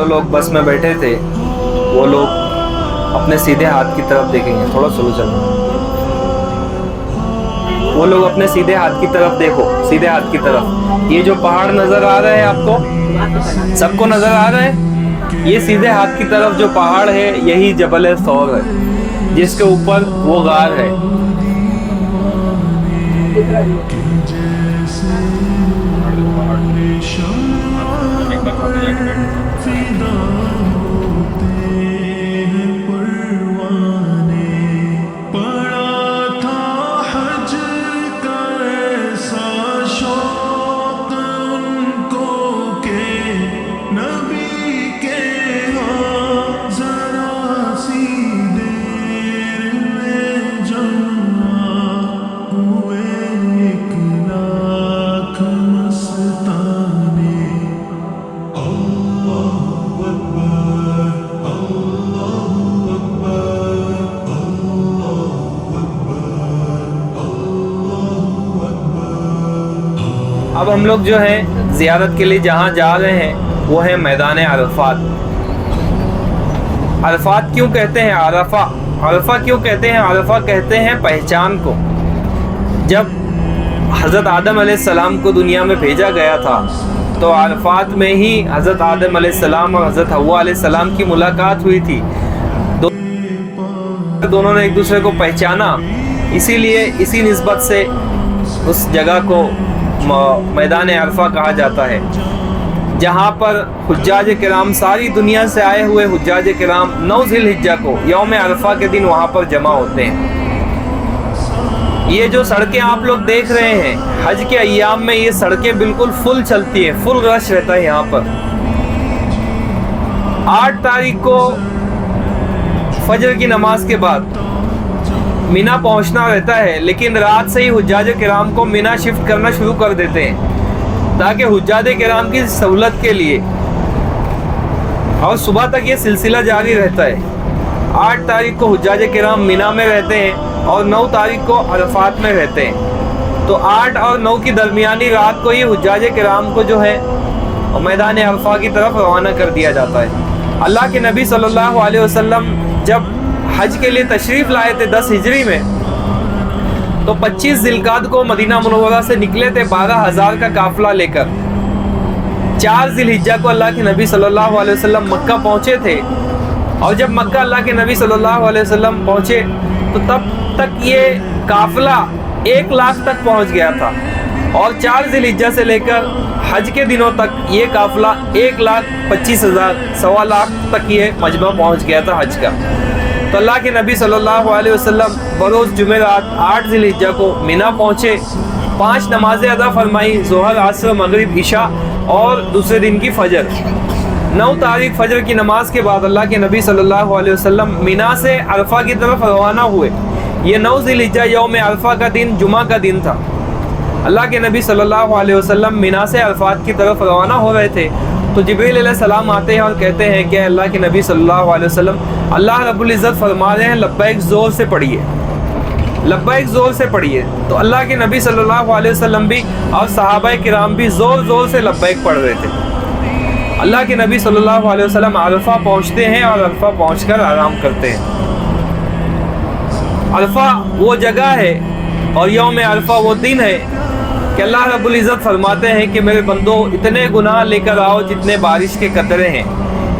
जो लोग बस में बैठे थे वो लोग अपने सीधे हाथ की तरफ देखेंगे, थोड़ा स्लो चलना, वो लोग अपने सीधे हाथ की तरफ देखो, सीधे हाथ की तरफ। ये जो पहाड़ नजर आ रहा है आपको, सबको नजर आ रहा है, ये सीधे हाथ की तरफ जो पहाड़ है यही जबल सौर है, जिसके ऊपर वो गार है। अब हम लोग जो है ज़ियारत के लिए जहाँ जा रहे हैं वो है मैदान अरफात। अरफात क्यों कहते हैं अरफा? अरफा क्यों कहते हैं? अरफा कहते हैं पहचान को। जब हज़रत आदम अलैहिस्सलाम को दुनिया में भेजा गया था तो अरफात में ही हज़रत आदम अलैहिस्सलाम और हज़रत हव्वा अलैहिस्सलाम की मुलाकात हुई थी। दोनों ने एक दूसरे को पहचाना, इसीलिए इसी निस्बत से उस जगह को मैदान अरफा कहा जाता है, जहाँ पर हुज्जाज किराम, सारी दुनिया से आए हुए हुज्जाज किराम 9 ज़िलहिज्जा को यौम अरफा के दिन वहाँ पर जमा होते हैं। ये जो सड़कें आप लोग देख रहे हैं, हज के अय्याम में ये सड़कें बिल्कुल फुल चलती हैं, फुल रश रहता है यहाँ पर। 8 तारीख को फजर की नमाज के बाद मीना पहुंचना रहता है, लेकिन रात से ही हुज्जाज किराम को मीना शिफ्ट करना शुरू कर देते हैं ताकि हुज्जाज किराम की सहूलत के लिए, और सुबह तक ये सिलसिला जारी रहता है। 8 तारीख को हुज्जाज किराम मीना में रहते हैं और 9 तारीख को अरफात में रहते हैं। तो 8 और 9 की दरमियानी रात को ही हुज्जाज किराम को जो है मैदान अरफा की तरफ रवाना कर दिया जाता है। अल्लाह के नबी सल्लल्लाहु अलैहि वसल्लम जब हज के लिए तशरीफ़ लाए थे 10 हिजरी में, तो 25 ज़िलक़ाद को मदीना मुनव्वरा से निकले थे 12,000 का काफ़िला लेकर। 4 ज़िलहिज्जा को अल्लाह के नबी सल्लल्लाहु अलैहि वसल्लम मक्का पहुँचे थे, और जब मक्का अल्लाह के नबी सल्लल्लाहु अलैहि वसल्लम पहुँचे तो तब तक ये काफ़िला 1 लाख तक पहुँच गया था, और 4 ज़िलहिज्जा से लेकर हज के दिनों तक ये काफ़िला 1,25,000, 1.25 लाख तक ये मजमा पहुँच गया था हज का। तो अल्लाह के नबी सल्लल्लाहु अलैहि वसल्लम बरोज़ जुमेरात 8 ज़िलहिज्जा को मीना पहुँचे, 5 नमाज़ें अदा फरमाई, ज़ोहर, असर, मगरिब, इशा और दूसरे दिन की फ़जर। 9 तारीख फजर की नमाज के बाद अल्लाह के नबी सल्लल्लाहु अलैहि वसल्लम मीना से अरफा की तरफ रवाना हुए। ये 9 ज़िलहिज्जा यौम अरफा का दिन जुमा का दिन था। अल्लाह के नबी सल्लल्लाहु अलैहि वसल्लम मीना से अरफात की तरफ रवाना हो रहे थे, तो जिब्रील अलैहिस्सलाम आते हैं और कहते हैं कि अल्लाह के नबी सल्लल्लाहु अलैहि वसल्लम, अल्लाह रब्बुल इज़्ज़त फरमा रहे हैं लब्बैक, ज़ोर से पढ़िए, लब्बैक ज़ोर से पढ़िए। तो अल्लाह के नबी सल्लल्लाहु अलैहि वसल्लम भी और सहाबाए किराम भी ज़ोर ज़ोर से लब्बैक पढ़ रहे थे। अल्लाह के नबी सल्लल्लाहु अलैहि वसल्लम अरफा पहुँचते हैं और अरफा पहुँचकर आराम करते हैं। अरफा वो जगह है और यौम अरफा वो दिन है कि अल्लाह रब्बुल इज़्ज़त फरमाते हैं कि मेरे बंदो, इतने गुनाह लेकर आओ जितने बारिश के कतरे हैं,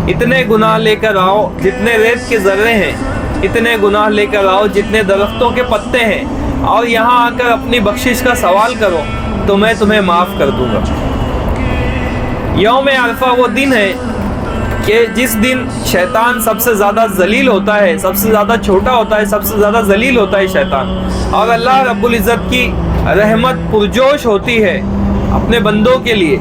इतने गुनाह लेकर आओ जितने रेत के ज़र्रे हैं, इतने गुनाह लेकर आओ जितने दरख्तों के पत्ते हैं, और यहाँ आकर अपनी बख्शिश का सवाल करो तो मैं तुम्हें माफ़ कर दूँगा। यौम अरफा वो दिन है कि जिस दिन शैतान सबसे ज़्यादा जलील होता है, सबसे ज़्यादा छोटा होता है, सबसे ज़्यादा जलील होता है शैतान, और अल्लाह रब्बुल इज़्ज़त की रहमत पुरजोश होती है अपने बंदों के लिए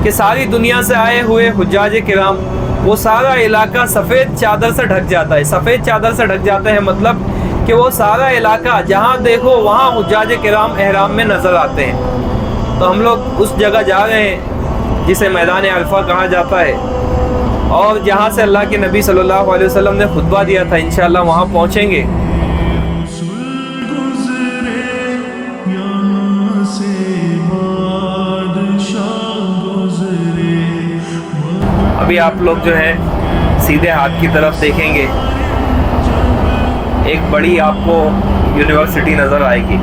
कि सारी दुनिया से आए हुए हुज्जाज किराम, वो सारा इलाका सफ़ेद चादर से ढक जाता है। सफ़ेद चादर से ढक जाते हैं मतलब कि वो सारा इलाका जहाँ देखो वहाँ हुज्जाज किराम एहराम में नज़र आते हैं। तो हम लोग उस जगह जा रहे हैं जिसे मैदान अरफा कहा जाता है, और जहाँ से अल्लाह के नबी सल्लल्लाहु अलैहि वसल्लम ने खुतबा दिया था, इंशाअल्लाह वहाँ पहुँचेंगे। ابھی آپ لوگ جو ہے سیدھے ہاتھ کی طرف دیکھیں گے، ایک بڑی آپ کو یونیورسٹی نظر آئے گی۔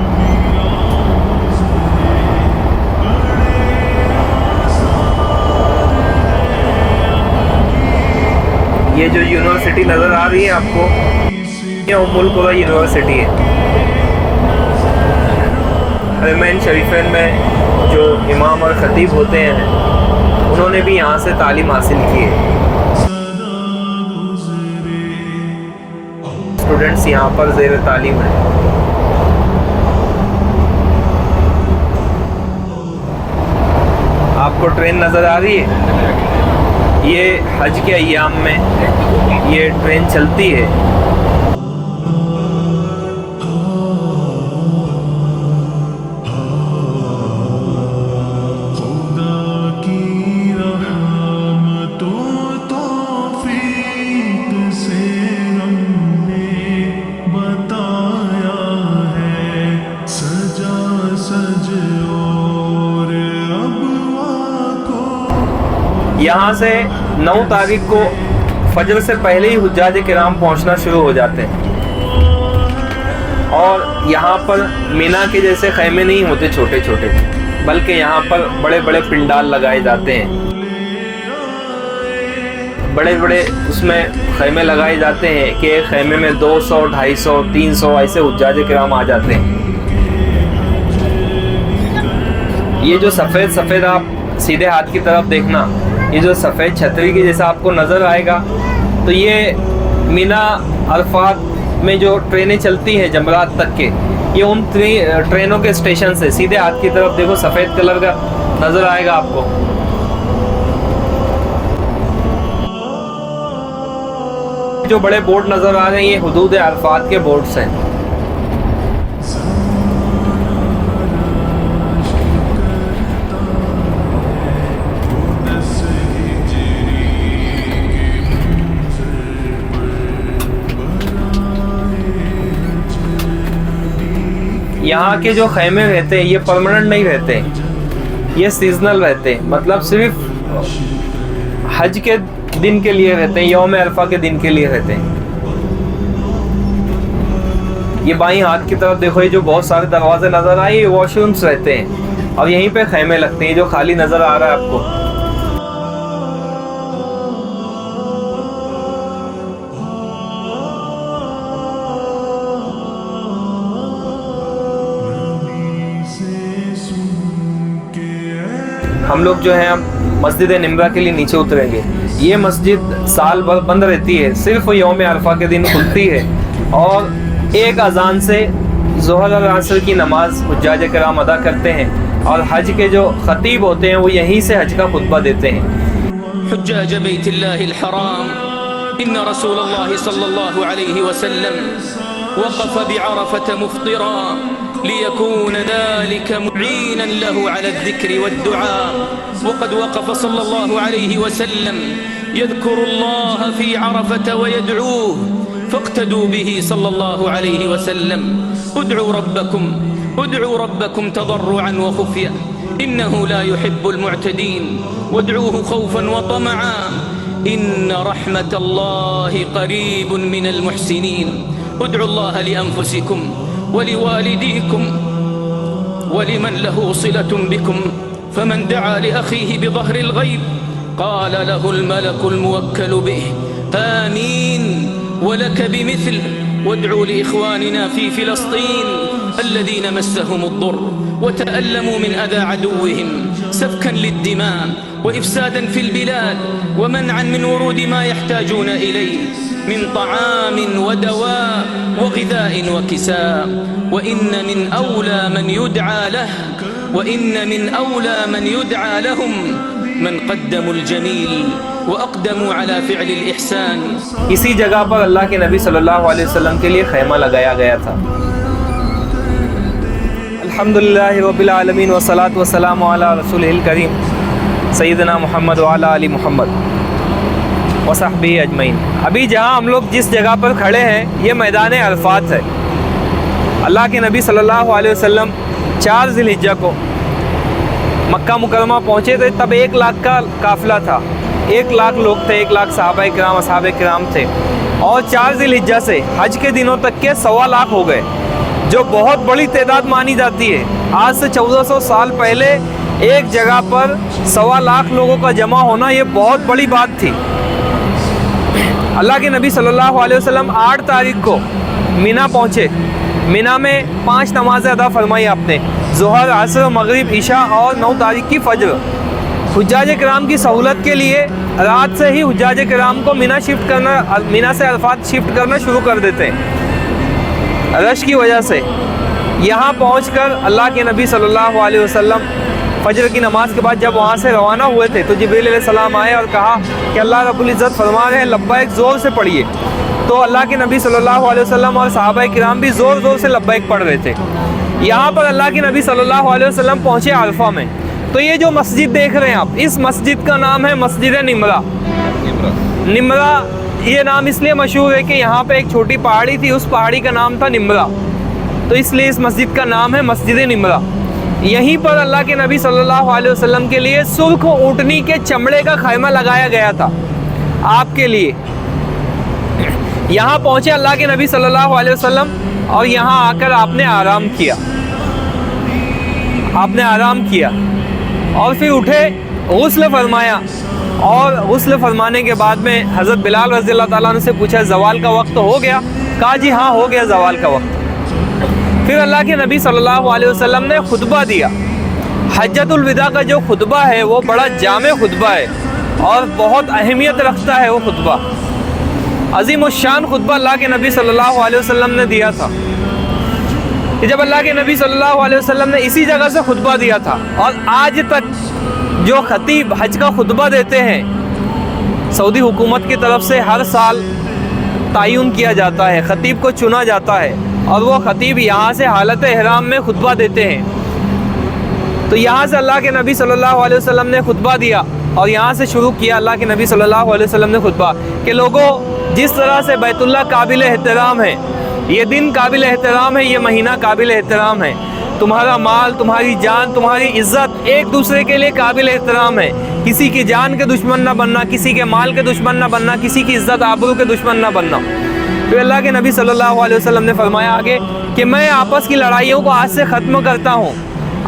یہ جو یونیورسٹی نظر آ رہی ہے آپ کو، یہ ام القری یونیورسٹی ہے۔ حرمین شریفین میں جو امام اور خطیب ہوتے ہیں انہوں نے بھی یہاں سے تعلیم حاصل کی ہے۔ اسٹوڈنٹس یہاں پر زیر تعلیم ہیں۔ آپ کو ٹرین نظر آ رہی ہے؟ یہ حج کے ایام میں یہ ٹرین چلتی ہے۔ یہاں سے 9 تاریخ کو فجر سے پہلے ہی حجاج کرام پہنچنا شروع ہو جاتے ہیں، اور یہاں پر مینا کے جیسے خیمے نہیں ہوتے چھوٹے چھوٹے، بلکہ یہاں پر بڑے بڑے پنڈال لگائے جاتے ہیں، بڑے بڑے اس میں خیمے لگائے جاتے ہیں کہ ایک خیمے میں 200 250 300 ایسے حجاج کرام آ جاتے ہیں۔ یہ جو سفید سفید آپ سیدھے ہاتھ کی طرف دیکھنا، یہ جو سفید چھتری کی جیسا آپ کو نظر آئے گا، تو یہ مینا عرفات میں جو ٹرینیں چلتی ہیں جمرات تک کے، یہ ان ٹرینوں کے اسٹیشن سے سیدھے ہاتھ کی طرف دیکھو سفید کلر کا نظر آئے گا آپ کو۔ جو بڑے بورڈ نظر آ رہے ہیں یہ حدود عرفات کے بورڈز ہیں۔ یہاں کے جو خیمے رہتے ہیں یہ پرماننٹ نہیں رہتے، یہ سیزنل رہتے ہیں، مطلب صرف حج کے دن کے لیے رہتے ہیں، یوم عرفہ کے دن کے لیے رہتے ہیں۔ یہ بائیں ہاتھ کی طرف دیکھو، یہ جو بہت سارے دروازے نظر آئے یہ واش رومس رہتے ہیں، اور یہیں پہ خیمے لگتے ہیں، جو خالی نظر آ رہا ہے آپ کو۔ ہم لوگ جو ہیں اب مسجد نمرہ کے لیے نیچے اتریں گے۔ یہ مسجد سال بھر بند رہتی ہے، صرف یوم عرفہ کے دن کھلتی ہے، اور ایک اذان سے ظہر اور عصر کی نماز حجاج کرام ادا کرتے ہیں، اور حج کے جو خطیب ہوتے ہیں وہ یہیں سے حج کا خطبہ دیتے ہیں۔ حجاج بیت اللہ الحرام، ان رسول اللہ صلی اللہ علیہ وسلم وقف بعرفة مفطرا ليكون ذلك معينا له على الذكر والدعاء، وقد وقف صلى الله عليه وسلم يذكر الله في عرفة ويدعوه، فاقتدوا به صلى الله عليه وسلم. ادعوا ربكم تضرعا وخفيا إنه لا يحب المعتدين، وادعوه خوفا وطمعا إن رحمة الله قريب من المحسنين. ادعوا الله لأنفسكم ولوالديكم ولمن له صلة بكم، فمن دعا لأخيه بظهر الغيب قال له الملك الموكل به آمين ولك بمثل. وادعوا لإخواننا في فلسطين الذين مسهم الضر وتألموا من أذى عدوهم سفكا للدماء وإفسادا في البلاد ومنعا من ورود ما يحتاجون إليه من طعام ودواء وغذاء وكساء. وإن من أولى من يدعى له وإن من أولى من يدعى لهم من قدموا الجميل وأقدموا على فعل الإحسان. اسی جگہ پر اللہ کے نبی صلی اللہ علیہ وسلم کے لیے خیمہ لگایا گیا تھا. الحمدللہ رب العالمین والصلاة والسلام علی رسولہ الکریم سیدنا محمد وعلی آل محمد وصحبہ اجمعین. ابھی جہاں ہم لوگ جس جگہ پر کھڑے ہیں یہ میدان عرفات ہے. اللہ کے نبی صلی اللہ علیہ وسلم 4 ذی الحجہ کو مکہ مکرمہ پہنچے تھے، تب 1 لاکھ کا قافلہ تھا. 1,00,000 लोग थे, 1,00,000 सहाबा किराम असहाबे किराम थे। और 4 ज़िल-हिज्जा से हज के दिनों तक के 1,25,000 हो गए, जो बहुत बड़ी तादाद मानी जाती है। आज से 1400 साल पहले एक जगह पर 1,25,000 लोगों का जमा होना ये बहुत बड़ी बात थी। अल्लाह के नबी सल्लल्लाहु अलैहि वसल्लम 8 तारीख को मीना पहुँचे। मीना में 5 नमाज़ें अदा फरमाई आपने, ज़ोहर, असर, मगरिब, इशा और 9 तारीख की फज्र। हुज्जाज किराम की सहूलत के लिए रात से ही हुज्जाज किराम को मीना से अरफात शिफ्ट करना शुरू कर देते हैं रश की वजह से। यहाँ पहुँचकर अल्लाह के नबी सल्लल्लाहु अलैहि वसल्लम फजर की नमाज के बाद जब वहाँ से रवाना हुए थे तो जिब्रील अलैहिस्सलाम आए और कहा कि अल्लाह रब्बुल इज़्ज़त फरमा रहे हैं लब्बैक, ज़ोर से पढ़िए। तो अल्लाह के नबी सल्लल्लाहु अलैहि वसल्लम और सहाबा किराम भी ज़ोर ज़ोर से लब्बैक पढ़ रहे थे। यहाँ पर अल्लाह के नबी सल्लल्लाहु अलैहि वसल्लम पहुँचे अरफा में। तो ये जो मस्जिद देख रहे हैं आप, इस मस्जिद का नाम है मस्जिद निमरा। निमरा ये नाम इसलिए मशहूर है कि यहाँ पे एक छोटी पहाड़ी थी, उस पहाड़ी का नाम था निमरा, तो इसलिए इस मस्जिद का नाम है मस्जिद निमरा। यहीं पर अल्लाह के नबी सल्लल्लाहु अलैहि वसल्लम के लिए सुर्ख ऊँटनी के चमड़े का खैमा लगाया गया था आपके लिए। यहाँ पहुँचे अल्लाह के नबी सल्लल्लाहु अलैहि वसल्लम और यहाँ आकर आपने आराम किया और फिर उठे, गुस्ल फरमाया। और गुस्ल फरमाने के बाद में हज़रत बिलाल रज़ी अल्लाह ताला अन्हु से पूछा ज़वाल का वक्त हो गया? कहा जी हाँ, हो गया ज़वाल का वक्त। फिर अल्लाह के नबी सल्लल्लाहु अलैहि वसल्लम ने खुतबा दिया। हज्जतुल विदा का जो खुतबा है वो बड़ा जामे खुतबा है और बहुत अहमियत रखता है। वो खुतबा अज़ीम उश्शान खुतबा अल्लाह के नबी सल्लल्लाहु अलैहि वसल्लम ने दिया था। कि जब अल्लाह के नबी सल्लल्लाहु अलैहि वसल्लम ने इसी जगह से खुतबा दिया था और आज तक जो खतीब हज का खुतबा देते हैं, सऊदी हुकूमत की तरफ से हर साल तायुन किया जाता है, खतीब को चुना जाता है और वो खतीब यहाँ से हालत इहराम में खुतबा देते हैं। तो यहाँ से अल्लाह के नबी सल्लल्लाहु अलैहि वसल्लम ने खुतबा दिया और यहाँ से शुरू किया अल्लाह के नबी सल्लल्लाहु अलैहि वसल्लम ने खुतबा कि लोगों, जिस तरह से बैतुल्लाह काबिल एहतराम है, ये दिन काबिल एहतराम है, ये महीना काबिल एहतराम है, तुम्हारा माल, तुम्हारी जान, तुम्हारी इज़्ज़त एक दूसरे के लिए काबिल एहतराम है। किसी की जान के दुश्मन ना बनना, किसी के माल के दुश्मन ना बनना, किसी की इज़्ज़त आबरू के दुश्मन ना बनना। तो अल्लाह के नबी सल्लल्लाहु अलैहि वसल्लम ने फरमाया आगे कि मैं आपस की लड़ाइयों को आज से ख़त्म करता हूँ।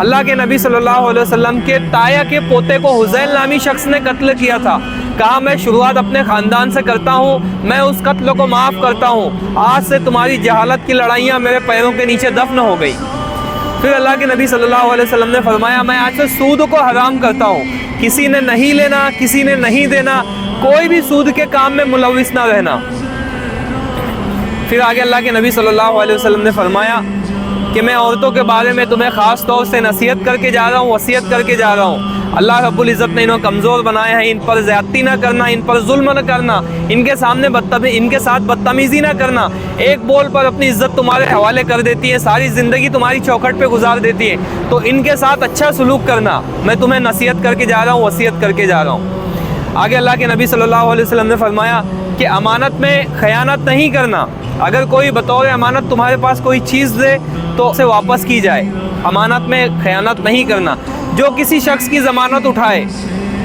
अल्लाह के नबी सल्लल्लाहु अलैहि वसल्लम के ताया के पोते को हुज़ैल नामी शख्स ने कत्ल किया था। कहा मैं शुरुआत अपने ख़ानदान से करता हूँ, मैं उस कत्ल को माफ़ करता हूँ। आज से तुम्हारी जहालत की लड़ाइयाँ मेरे पैरों के नीचे दफन हो गई। फिर अल्लाह के नबी सल्लल्लाहु अलैहि वसल्लम ने फरमाया मैं आज से सूद को हराम करता हूँ। किसी ने नहीं लेना, किसी ने नहीं देना, कोई भी सूद के काम में मुलविस ना रहना। फिर आगे अल्लाह के नबी सल्लल्लाहु अलैहि वसल्लम ने फरमाया कि मैं औरतों के बारे में तुम्हें ख़ास तौर से नसीहत करके जा रहा हूँ, वसीयत करके जा रहा हूँ। अल्लाह रब्बुल इज़्ज़त ने इन्हें कमज़ोर बनाया है, इन पर ज़्यादती ना करना, इन पर जुल्म न करना, इनके साथ बदतमीज़ी ना करना। एक बोल पर अपनी इज़्ज़त तुम्हारे हवाले कर देती है, सारी ज़िंदगी तुम्हारी चौखट पे गुजार देती है, तो इनके साथ अच्छा सलूक करना। मैं तुम्हें नसीहत करके जा रहा हूँ, वसीयत करके जा रहा हूँ। आगे अल्लाह के नबी सल्लल्लाहु अलैहि वसल्लम ने फरमाया कि अमानत में ख़यानत नहीं करना। अगर कोई बतौर अमानत तुम्हारे पास कोई चीज़ दे तो उसे वापस की जाए। अमानत में ख़यानत नहीं करना। जो किसी शख्स की ज़मानत उठाए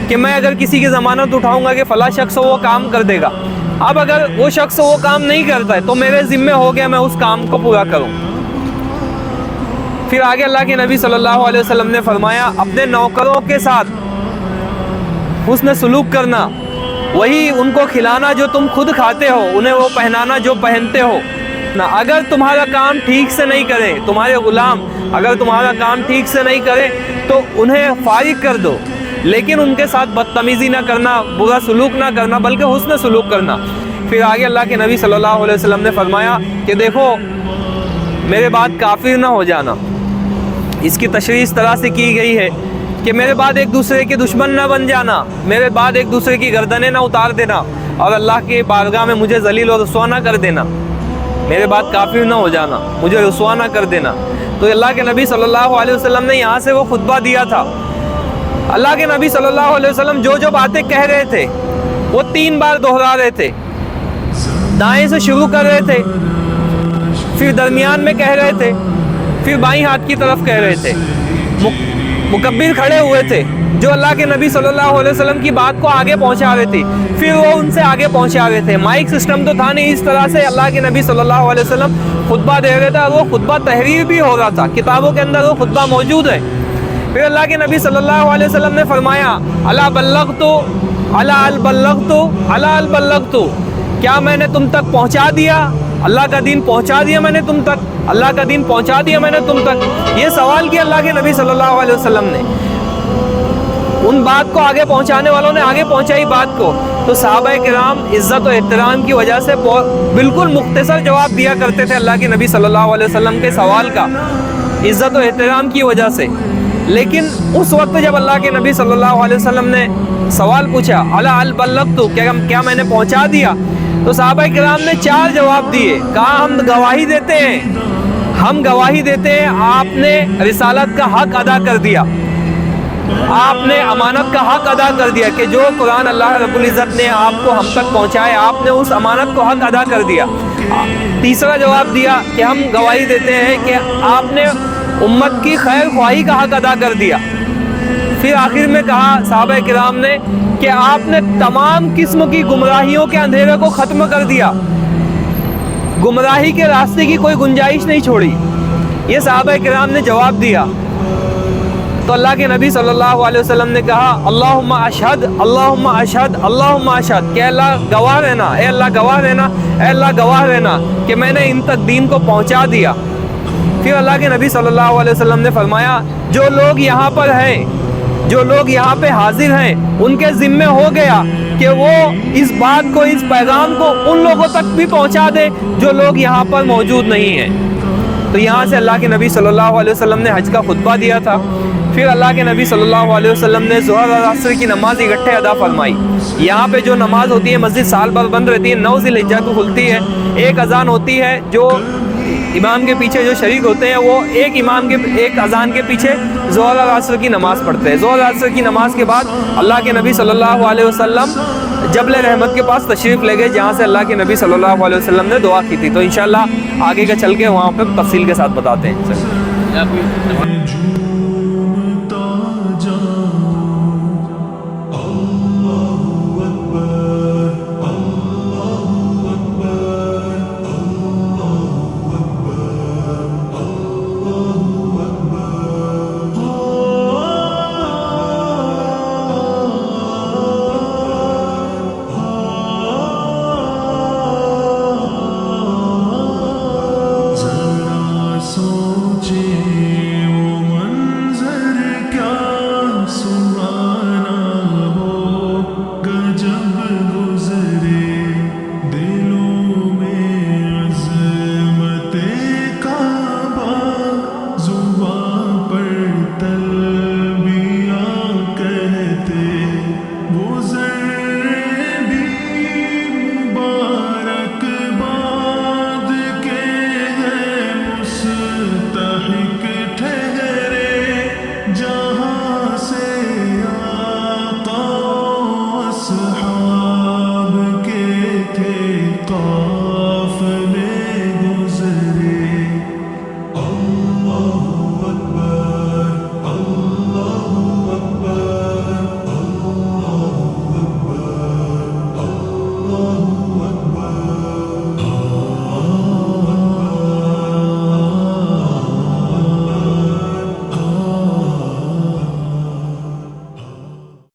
कि मैं अगर किसी की ज़मानत उठाऊंगा कि फ़ला शख्स वो काम कर देगा, अब अगर वो शख्स वो काम नहीं करता है तो मेरे ज़िम्मे हो गया मैं उस काम को पूरा करूं। फिर आगे अल्लाह के नबी सल्लल्लाहु अलैहि वसल्लम ने फरमाया अपने नौकरों के साथ हुस्न सलूक करना, वही उनको खिलाना जो तुम खुद खाते हो, उन्हें वो पहनाना जो पहनते हो ना। अगर तुम्हारा काम ठीक से नहीं करे, तुम्हारे गुलाम अगर तुम्हारा काम ठीक से नहीं करे तो उन्हें फारिग कर दो, लेकिन उनके साथ बदतमीज़ी ना करना, बुरा सलूक ना करना, बल्कि हुस्न सलूक करना। फिर आगे अल्लाह के नबी सल्लल्लाहु अलैहि वसल्लम ने फरमाया कि देखो मेरे बाद काफिर ना हो जाना। इसकी तशरीह इस तरह से की गई है कि मेरे बाद एक दूसरे के दुश्मन ना बन जाना, मेरे बाद एक दूसरे की गर्दनें ना उतार देना और अल्लाह के बारगाह में मुझे जलील और रुसवा ना कर देना। मेरे बाद काफिर ना हो जाना, मुझे रुसवा ना कर देना। तो अल्लाह के नबी सल्लल्लाहु अलैहि वसल्लम ने यहाँ से वो खुतबा दिया था। अल्लाह के नबी सल्लल्लाहु अलैहि वसल्लम जो जो बातें कह रहे थे वो 3 बार दोहरा रहे थे। दाएं से शुरू कर रहे थे, फिर दरमियान में कह रहे थे, फिर बाईं हाथ की तरफ कह रहे थे। मुकब्बिर खड़े हुए थे جو اللہ کے نبی صلی اللہ علیہ وسلم کی بات کو آگے پہنچا رہے تھے، پھر وہ ان سے آگے پہنچا رہے تھے. مائک سسٹم تو تھا نہیں. اس طرح سے اللہ کے نبی صلی اللہ علیہ وسلم خطبہ دے رہے تھے اور وہ خطبہ تحریر بھی ہو رہا تھا. کتابوں کے اندر وہ خطبہ موجود ہے. پھر اللہ کے نبی صلی اللہ علیہ وسلم نے فرمایا الا بلغتو الا البلغتو الا البلغتو، کیا میں نے تم تک پہنچا دیا؟ اللہ کا دین پہنچا دیا میں نے تم تک؟ اللہ کا دین پہنچا دیا میں نے تم تک؟ یہ سوال کیا اللہ کے نبی صلی اللہ علیہ وسلم نے. ان بات کو آگے پہنچانے والوں نے آگے پہنچائی بات کو. تو صحابہ کرام عزت و احترام کی وجہ سے بالکل مختصر جواب دیا کرتے تھے اللہ کے نبی صلی اللہ علیہ وسلم کے سوال کا، عزت و احترام کی وجہ سے. لیکن اس وقت جب اللہ کے نبی صلی اللہ علیہ وسلم نے سوال پوچھا الا هل بلغت، کیا میں نے پہنچا دیا، تو صحابہ کرام نے 4 جواب دیے. کہا ہم گواہی دیتے ہیں، ہم گواہی دیتے ہیں آپ نے رسالت کا حق ادا کر دیا، آپ نے امانت کا حق ادا کر دیا کہ جو قرآن اللہ رب العزت نے آپ کو ہم تک پہنچائے آپ نے اس امانت کو حق ادا کر دیا. تیسرا جواب دیا کہ ہم گواہی دیتے ہیں کہ آپ نے امت کی خیر خواہی کا حق ادا کر دیا. پھر آخر میں کہا صحابہ کرام نے کہ آپ نے تمام قسم کی گمراہیوں کے اندھیرے کو ختم کر دیا، گمراہی کے راستے کی کوئی گنجائش نہیں چھوڑی. یہ صحابہ کرام نے جواب دیا. تو اللہ کے نبی صلی اللہ علیہ وسلم نے کہا اللہم اشہد اللہم اشہد اللہم اشہد، کہ اللہ گواہ رہنا، اے اللہ گواہ رہنا، اے اللہ گواہ رہنا کہ میں نے ان تک دین کو پہنچا دیا. پھر اللہ کے نبی صلی اللہ علیہ وسلم نے فرمایا جو لوگ یہاں پر ہیں، جو لوگ یہاں پہ حاضر ہیں، ان کے ذمے ہو گیا کہ وہ اس بات کو، اس پیغام کو ان لوگوں تک بھی پہنچا دے جو لوگ یہاں پر موجود نہیں ہیں. تو یہاں سے اللہ کے نبی صلی اللہ علیہ وسلم نے حج کا خطبہ دیا تھا. پھر اللہ کے نبی صلی اللہ علیہ وسلم نے ظہر اور عصر کی نماز اکٹھے ادا فرمائی. یہاں پہ جو نماز ہوتی ہے مسجد سال بھر بند رہتی ہے، 9 ذی الحجہ کو کھلتی ہے. ایک اذان ہوتی ہے، جو امام کے پیچھے جو شریک ہوتے ہیں وہ ایک اذان کے پیچھے ظہر اور عصر کی نماز پڑھتے ہیں. ظہر اور عصر کی نماز کے بعد اللہ کے نبی صلی اللہ علیہ وسلم جبل رحمت کے پاس تشریف لے گئے، جہاں سے اللہ کے نبی صلی اللہ علیہ وسلم نے دعا کی تھی. تو انشاءاللہ آگے کا چل کے وہاں پہ تفصیل کے ساتھ بتاتے ہیں.